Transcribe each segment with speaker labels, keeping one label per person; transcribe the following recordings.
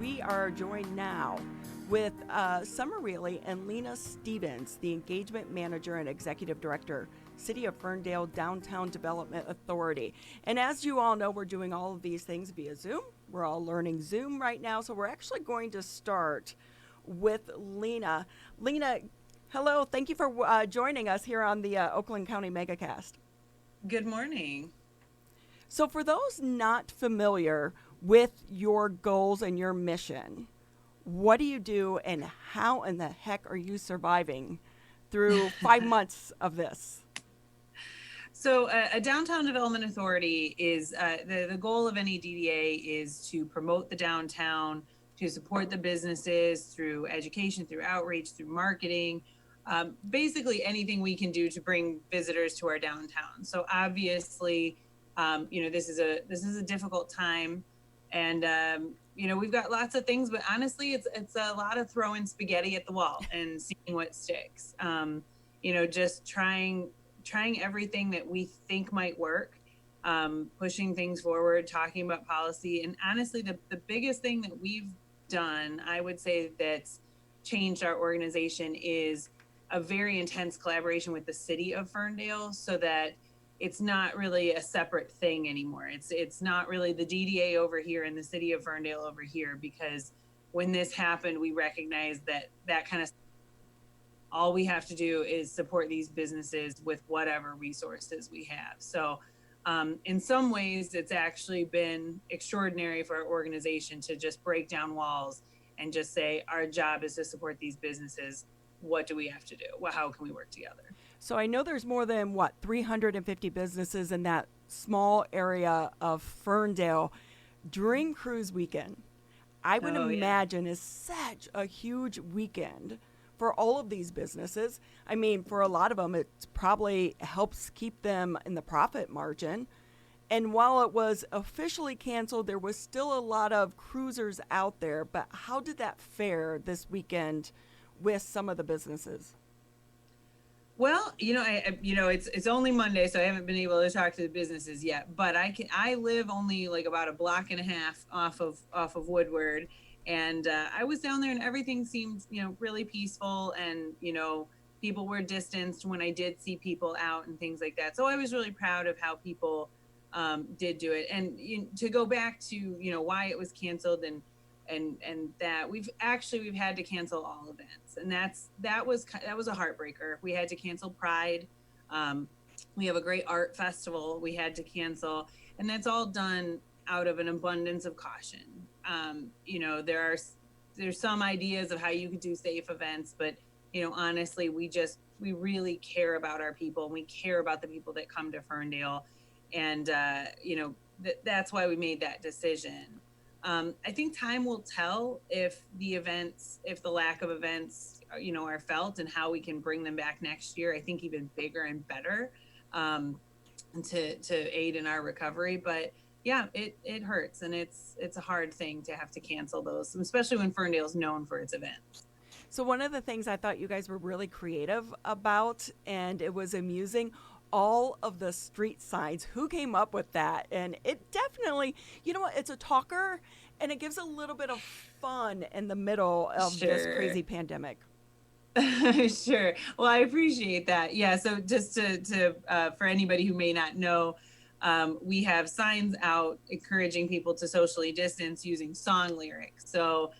Speaker 1: We are joined now with Sommer Realy and Lena Stevens, the Engagement Manager and Executive Director, City of Ferndale Downtown Development Authority. And as you all know, we're doing all of these things via Zoom. We're all learning Zoom right now, so we're actually going to start with Lena. Lena, hello. Thank you for joining us here on the Oakland County Megacast.
Speaker 2: Good morning.
Speaker 1: So, for those not familiar with your goals and your mission, what do you do and how in the heck are you surviving through 5 months of this?
Speaker 2: So, a downtown development authority is the goal of any DDA is to promote the downtown, to support the businesses through education, through outreach, through marketing, basically anything we can do to bring visitors to our downtown. So, obviously, this is a difficult time, and we've got lots of things, but honestly, it's a lot of throwing spaghetti at the wall and seeing what sticks. Just trying everything that we think might work, pushing things forward, talking about policy. And honestly, the biggest thing that we've done, I would say, that's changed our organization is a very intense collaboration with the city of Ferndale, so that it's not really a separate thing anymore. It's not really the DDA over here and the city of Ferndale over here, because when this happened, we recognized that kind of all we have to do is support these businesses with whatever resources we have. So in some ways, it's actually been extraordinary for our organization to just break down walls and just say, our job is to support these businesses. What do we have to do? Well, how can we work together?
Speaker 1: So, I know there's more than, 350 businesses in that small area of Ferndale. Dream Cruise Weekend, I would imagine, is such a huge weekend for all of these businesses. I mean, for a lot of them, it probably helps keep them in the profit margin. And while it was officially canceled, there was still a lot of cruisers out there. But how did that fare this weekend with some of the businesses?
Speaker 2: Well, it's only Monday, so I haven't been able to talk to the businesses yet. But I live only like about a block and a half off of Woodward, and I was down there, and everything seemed really peaceful, and people were distanced when I did see people out and things like that. So I was really proud of how people did do it. And to go back to why it was canceled, and that we've had to cancel all events, and that was a heartbreaker. We had to cancel Pride. We have a great art festival we had to cancel, and that's all done out of an abundance of caution. There's some ideas of how you could do safe events, but honestly, we really care about our people, and we care about the people that come to Ferndale, and that's why we made that decision. I think time will tell if the lack of events, are felt, and how we can bring them back next year. I think even bigger and better, to aid in our recovery. But yeah, it hurts, and it's a hard thing to have to cancel those, especially when Ferndale's known for its events.
Speaker 1: So, one of the things I thought you guys were really creative about, and it was amusing, all of the street signs. Who came up with that? And it definitely, it's a talker, and it gives a little bit of fun in the middle of this crazy pandemic.
Speaker 2: Sure. Well, I appreciate that. Yeah. So just to for anybody who may not know, we have signs out encouraging people to socially distance using song lyrics. So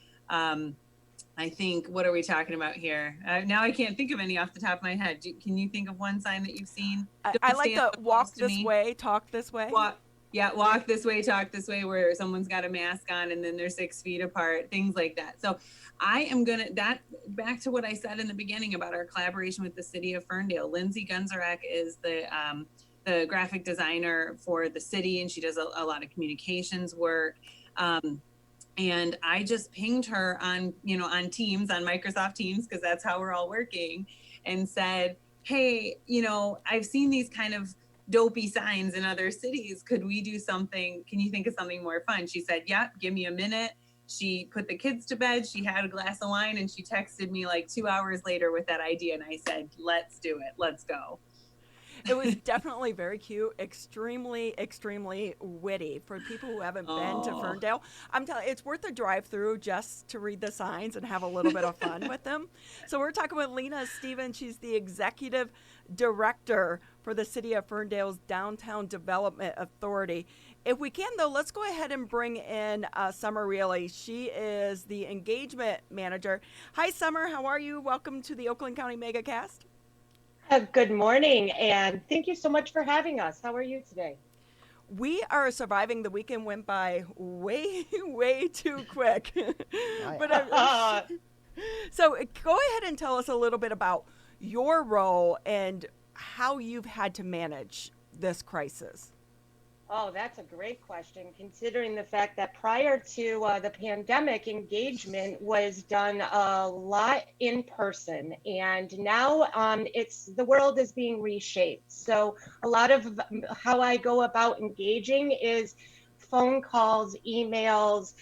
Speaker 2: I think, what are we talking about here? Now I can't think of any off the top of my head. Can you think of one sign that you've seen?
Speaker 1: I like the walk this way, talk this way.
Speaker 2: Walk this way, talk this way, where someone's got a mask on and then they're 6 feet apart, things like that. So I am back to what I said in the beginning about our collaboration with the city of Ferndale. Lindsay Gunzarek is the graphic designer for the city, and she does a lot of communications work. And I just pinged her on Teams, on Microsoft Teams, because that's how we're all working, and said, hey, I've seen these kind of dopey signs in other cities. Could we do something? Can you think of something more fun? She said, yep, give me a minute. She put the kids to bed. She had a glass of wine, and she texted me like 2 hours later with that idea. And I said, let's do it. Let's go.
Speaker 1: It was definitely very cute, extremely, extremely witty. For people who haven't been to
Speaker 2: Oh.
Speaker 1: Ferndale, I'm telling you, it's worth a drive through just to read the signs and have a little bit of fun with them. So we're talking with Lena Stevens. She's the executive director for the City of Ferndale's Downtown Development Authority. If we can, though, let's go ahead and bring in Sommer Realy. She is the engagement manager. Hi, Sommer. How are you? Welcome to the Oakland County MegaCast.
Speaker 3: Good morning, and thank you so much for having us. How are you today?
Speaker 1: We are surviving. The weekend went by way, way too quick. So go ahead and tell us a little bit about your role and how you've had to manage this crisis.
Speaker 3: Oh, that's a great question, considering the fact that prior to the pandemic, engagement was done a lot in person, and now it's the world is being reshaped. So a lot of how I go about engaging is phone calls, emails,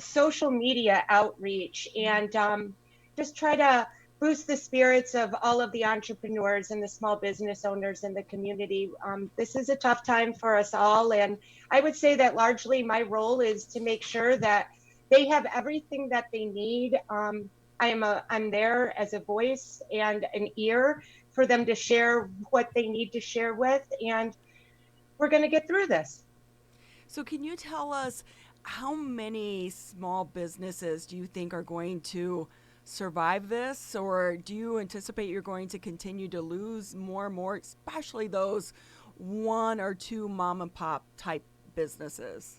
Speaker 3: social media outreach, and just try to boost the spirits of all of the entrepreneurs and the small business owners in the community. This is a tough time for us all, and I would say that largely my role is to make sure that they have everything that they need. I'm there as a voice and an ear for them to share what they need to share with, and we're going to get through this.
Speaker 1: So can you tell us how many small businesses do you think are going to survive this, or do you anticipate you're going to continue to lose more and more, especially those one or two mom and pop type businesses?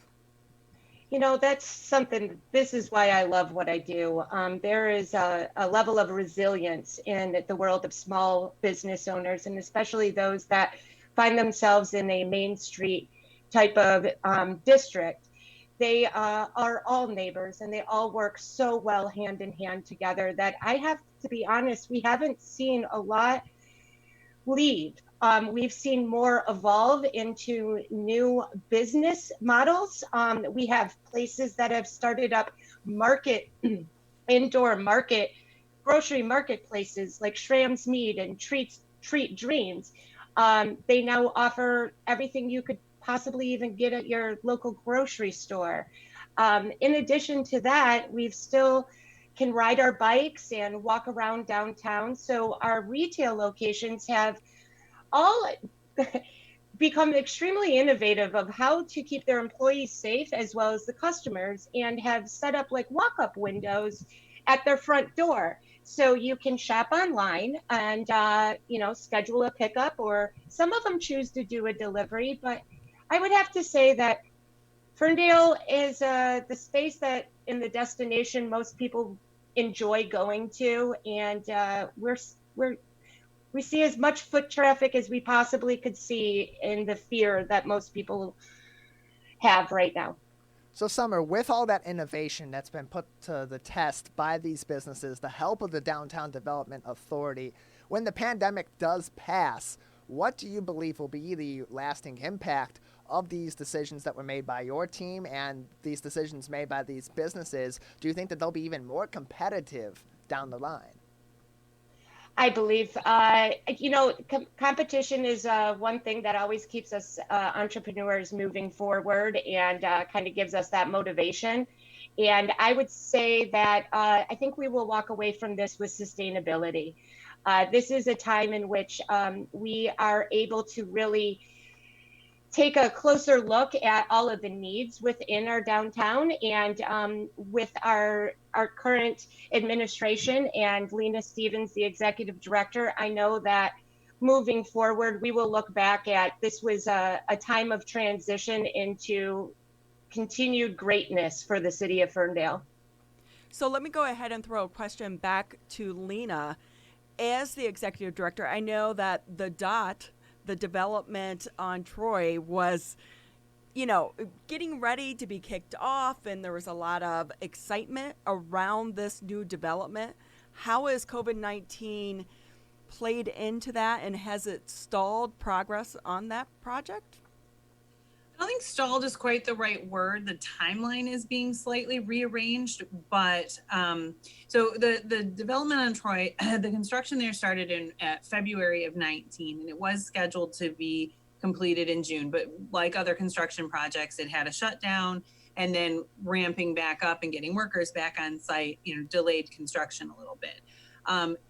Speaker 3: You know, that's something, this is why I love what I do. There is a level of resilience in the world of small business owners, and especially those that find themselves in a Main Street type of district. They are all neighbors, and they all work so well hand in hand together that I have to be honest, we haven't seen a lot leave. We've seen more evolve into new business models. We have places that have started up indoor market, grocery marketplaces like Shram's Meat and Treat Dreams. They now offer everything you could possibly even get at your local grocery store. In addition to that, we've still can ride our bikes and walk around downtown. So our retail locations have all become extremely innovative of how to keep their employees safe as well as the customers, and have set up like walk-up windows at their front door. So you can shop online and, schedule a pickup, or some of them choose to do a delivery. But I would have to say that Ferndale is the space that in the destination most people enjoy going to, and we see as much foot traffic as we possibly could see in the fear that most people have right now.
Speaker 4: So Sommer, with all that innovation that's been put to the test by these businesses, the help of the Downtown Development Authority, when the pandemic does pass, what do you believe will be the lasting impact of these decisions that were made by your team and these decisions made by these businesses? Do you think that they'll be even more competitive down the line?
Speaker 3: I believe, competition is one thing that always keeps us entrepreneurs moving forward and kind of gives us that motivation. And I would say that I think we will walk away from this with sustainability. This is a time in which we are able to really take a closer look at all of the needs within our downtown, and with our current administration and Lena Stevens, the executive director, I know that moving forward, we will look back at this was a time of transition into continued greatness for the city of Ferndale.
Speaker 1: So let me go ahead and throw a question back to Lena. As the executive director, I know that the development on Troy was, getting ready to be kicked off, and there was a lot of excitement around this new development. How has COVID-19 played into that, and has it stalled progress on that project?
Speaker 2: I don't think stalled is quite the right word. The timeline is being slightly rearranged, but so the development on Troy, the construction there started in February of 19, and it was scheduled to be completed in June. But like other construction projects, it had a shutdown, and then ramping back up and getting workers back on site, delayed construction a little bit.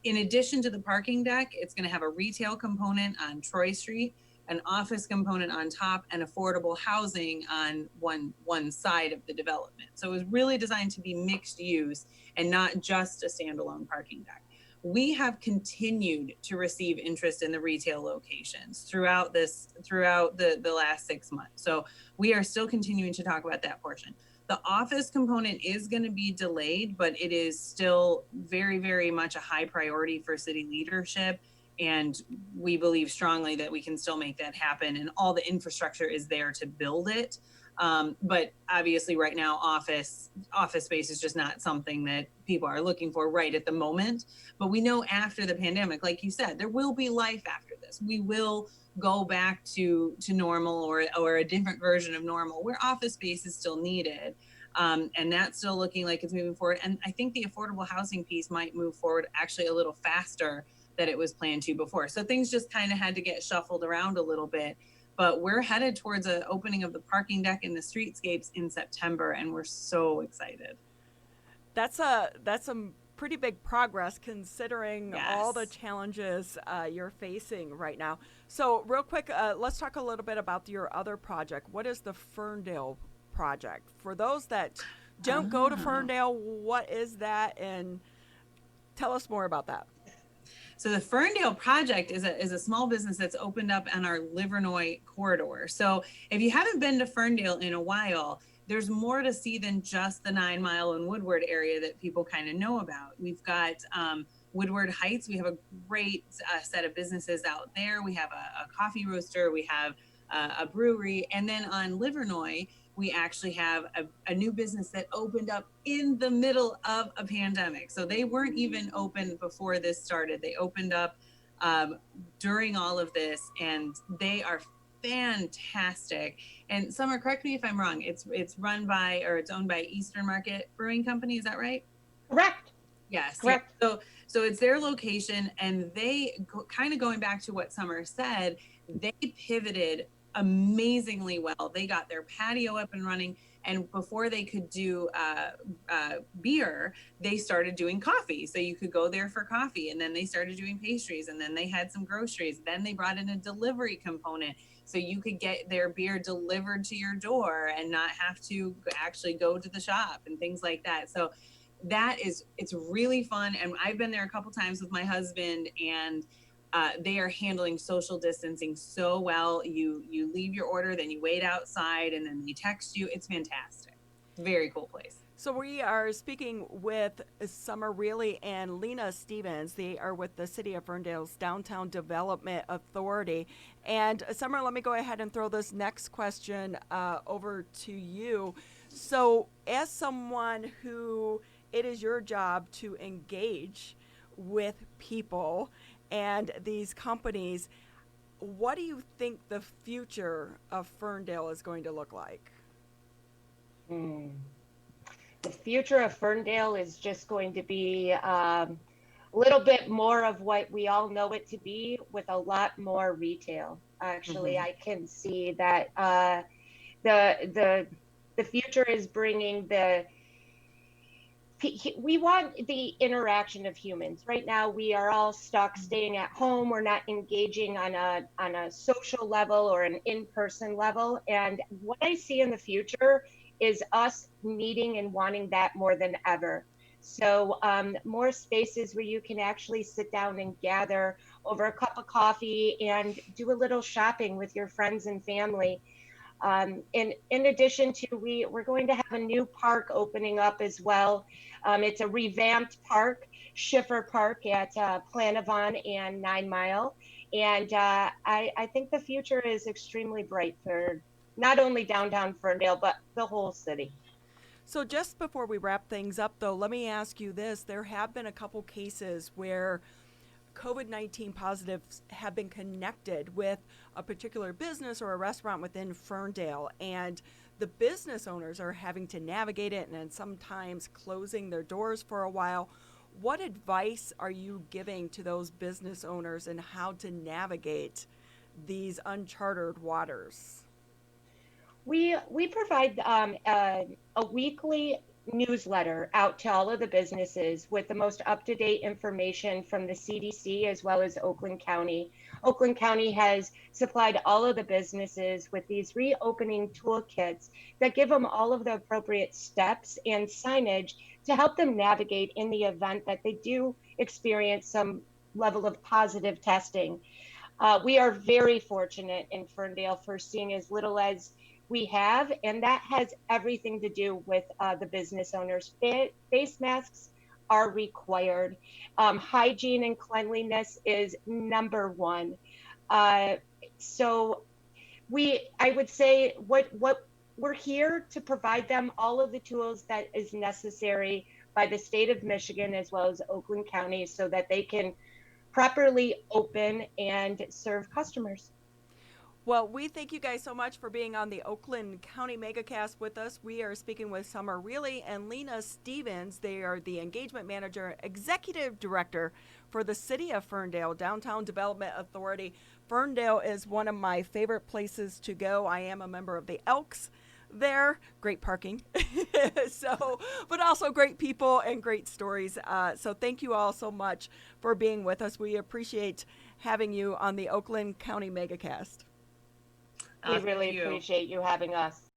Speaker 2: In addition to the parking deck, it's going to have a retail component on Troy Street, an office component on top, and affordable housing on one side of the development. So it was really designed to be mixed use and not just a standalone parking deck. We have continued to receive interest in the retail locations throughout the last 6 months. So we are still continuing to talk about that portion. The office component is going to be delayed, but it is still very, very much a high priority for city leadership. And we believe strongly that we can still make that happen, and all the infrastructure is there to build it. But obviously right now, office space is just not something that people are looking for right at the moment. But we know after the pandemic, like you said, there will be life after this. We will go back to normal or a different version of normal where office space is still needed. And that's still looking like it's moving forward. And I think the affordable housing piece might move forward actually a little faster that it was planned to before. So things just kind of had to get shuffled around a little bit, but we're headed towards an opening of the parking deck and the streetscapes in September, and we're so excited.
Speaker 1: That's some pretty big progress considering all the challenges you're facing right now. So real quick, let's talk a little bit about your other project. What is the Ferndale Project? For those that don't go to Ferndale, what is that? And tell us more about that.
Speaker 2: So the Ferndale Project is a small business that's opened up on our Livernois corridor. So if you haven't been to Ferndale in a while, there's more to see than just the 9 Mile and Woodward area that people kind of know about. We've got Woodward Heights. We have a great set of businesses out there. We have a coffee roaster. We have a brewery. And then on Livernois, we actually have a new business that opened up in the middle of a pandemic. So they weren't even open before this started. They opened up during all of this, and they are fantastic. And Sommer, correct me if I'm wrong. It's run by, or it's owned by Eastern Market Brewing Company. Is that right?
Speaker 3: Correct.
Speaker 2: Yes.
Speaker 3: Correct.
Speaker 2: Yeah. So it's their location, and they kind of going back to what Sommer said, they pivoted amazingly well. They got their patio up and running, and before they could do beer, they started doing coffee. So you could go there for coffee, and then they started doing pastries, and then they had some groceries. Then they brought in a delivery component, so you could get their beer delivered to your door and not have to actually go to the shop and things like that. So it's really fun, and I've been there a couple times with my husband, and they are handling social distancing so well. You leave your order, then you wait outside, and then they text you. It's fantastic. Very cool place.
Speaker 1: So we are speaking with Sommer Realy and Lena Stevens. They are with the City of Ferndale's Downtown Development Authority. And Sommer, let me go ahead and throw this next question over to you. So as someone who it is your job to engage with people and these companies, what do you think the future of Ferndale is going to look like?
Speaker 3: The future of Ferndale is just going to be a little bit more of what we all know it to be, with a lot more retail. Actually, I can see that the future is bringing we want the interaction of humans. Right now, we are all stuck staying at home. We're not engaging on a social level or an in-person level. And what I see in the future is us needing and wanting that more than ever. So more spaces where you can actually sit down and gather over a cup of coffee and do a little shopping with your friends and family. In addition to, we're going to have a new park opening up as well. It's a revamped park, Schiffer Park at Planavon and 9 Mile. And I think the future is extremely bright for not only downtown Ferndale, but the whole city.
Speaker 1: So just before we wrap things up, though, let me ask you this. There have been a couple cases where COVID-19 positives have been connected with a particular business or a restaurant within Ferndale, and the business owners are having to navigate it and then sometimes closing their doors for a while. What advice are you giving to those business owners and how to navigate these uncharted waters?
Speaker 3: We provide a weekly newsletter out to all of the businesses with the most up-to-date information from the CDC as well as Oakland County. Oakland County has supplied all of the businesses with these reopening toolkits that give them all of the appropriate steps and signage to help them navigate in the event that they do experience some level of positive testing. We are very fortunate in Ferndale for seeing as little as we have, and that has everything to do with the business owners. Face masks are required. Hygiene and cleanliness is number one. So I would say what we're here to provide them all of the tools that is necessary by the state of Michigan as well as Oakland County so that they can properly open and serve customers.
Speaker 1: Well, we thank you guys so much for being on the Oakland County MegaCast with us. We are speaking with Sommer Realy and Lena Stevens. They are the Engagement Manager, Executive Director for the City of Ferndale Downtown Development Authority. Ferndale is one of my favorite places to go. I am a member of the Elks there. Great parking. But also great people and great stories. So thank you all so much for being with us. We appreciate having you on the Oakland County MegaCast.
Speaker 3: We really appreciate you having us.